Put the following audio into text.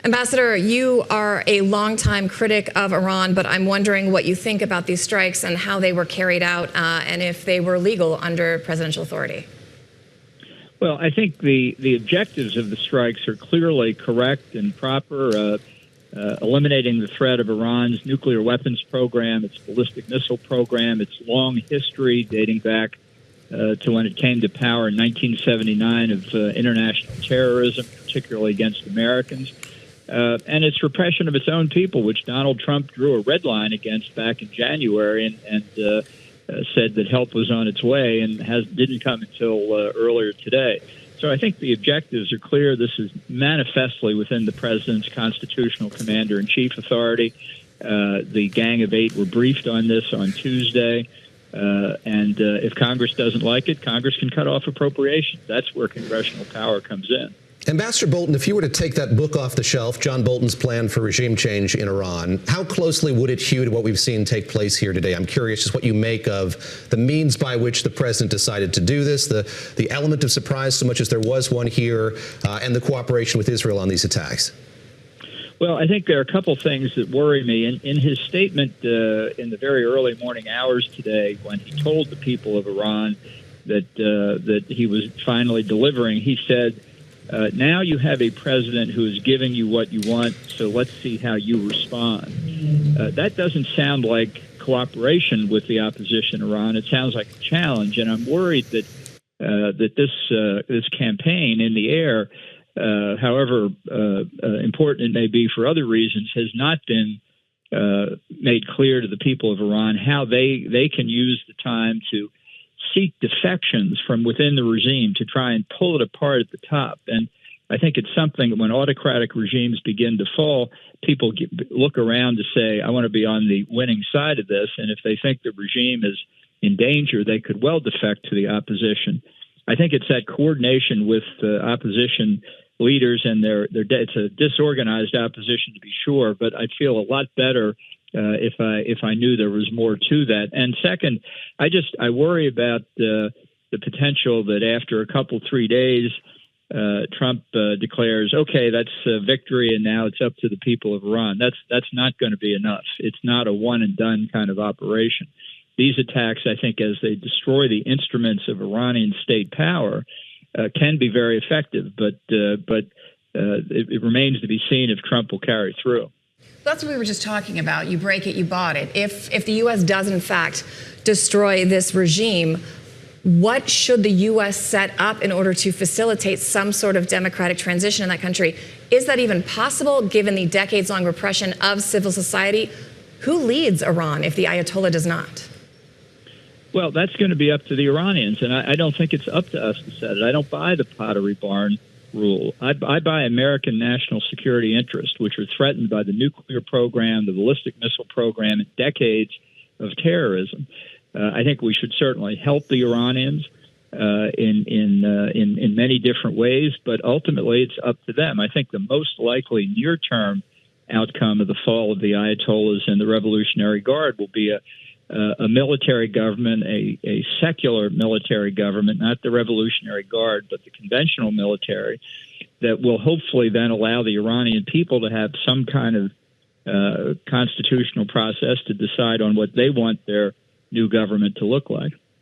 Ambassador, you are a longtime critic of Iran, but I'm wondering what you think about these strikes and how they were carried out and if they were legal under presidential authority. Well, I think the objectives of the strikes are clearly correct and proper. Eliminating the threat of Iran's nuclear weapons program, its ballistic missile program, its long history dating back to when it came to power in 1979 of international terrorism, particularly against Americans, and its repression of its own people, which Donald Trump drew a red line against back in January and said that help was on its way and didn't come until earlier today. So I think the objectives are clear. This is manifestly within the president's constitutional commander-in-chief authority. The Gang of Eight were briefed on this on Tuesday. And if Congress doesn't like it, Congress can cut off appropriations. That's where congressional power comes in. Ambassador Bolton, if you were to take that book off the shelf, John Bolton's plan for regime change in Iran, how closely would it hew to what we've seen take place here today? I'm curious just what you make of the means by which the president decided to do this, the element of surprise, so much as there was one here, and the cooperation with Israel on these attacks. Well, I think there are a couple things that worry me. In his statement in the very early morning hours today, when he told the people of Iran that he was finally delivering, he said, now you have a president who is giving you what you want, so let's see how you respond. That doesn't sound like cooperation with the opposition Iran. It sounds like a challenge, and I'm worried that this campaign in the air, however important it may be for other reasons, has not been made clear to the people of Iran how they can use the time to seek defections from within the regime to try and pull it apart at the top. And I think it's something that when autocratic regimes begin to fall, people look around to say, I want to be on the winning side of this. And if they think the regime is in danger, they could well defect to the opposition. I think it's that coordination with opposition leaders, and it's a disorganized opposition to be sure, but I'd feel a lot better if I knew there was more to that. And second, I worry about the potential that after a couple, 3 days, Trump declares, okay, that's a victory, and now it's up to the people of Iran. That's not going to be enough. It's not a one and done kind of operation. These attacks, I think, as they destroy the instruments of Iranian state power, can be very effective, but it remains to be seen if Trump will carry through. That's what we were just talking about. You break it, you bought it. If the U.S. does, in fact, destroy this regime, what should the U.S. set up in order to facilitate some sort of democratic transition in that country? Is that even possible, given the decades-long repression of civil society? Who leads Iran if the Ayatollah does not? Well, that's going to be up to the Iranians, and I don't think it's up to us to set it. I don't buy the Pottery Barn rule. I buy American national security interests, which are threatened by the nuclear program, the ballistic missile program, and decades of terrorism. I think we should certainly help the Iranians in many different ways, but ultimately it's up to them. I think the most likely near-term outcome of the fall of the Ayatollahs and the Revolutionary Guard will be a military government, a secular military government, not the Revolutionary Guard, but the conventional military, that will hopefully then allow the Iranian people to have some kind of constitutional process to decide on what they want their new government to look like.